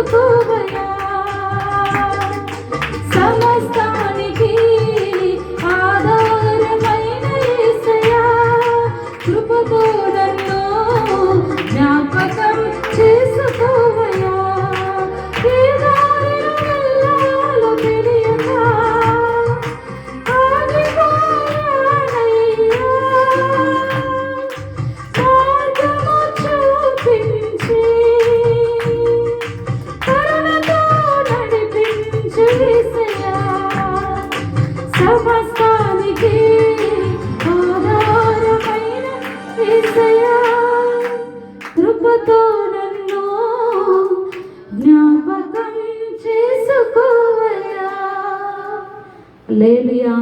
చేసుకోవయా. సమస్తానికి ఆధారమైన యేసయ్యా, కృపతో నన్ను జ్ఞాపకం చేసుకోవయా. ఏ దారిలో వెళ్ళాలో తెలియక ఆగిపోయానయ్యా, మార్గము చూపించి కరుణతో నడిపించు యేసయ్యా. సమస్తానికి ఆధారమైన యేసయ్యా, కృపతో నన్ను జ్ఞాపకం చేసుకోవయ్యా. హల్లెలూయా.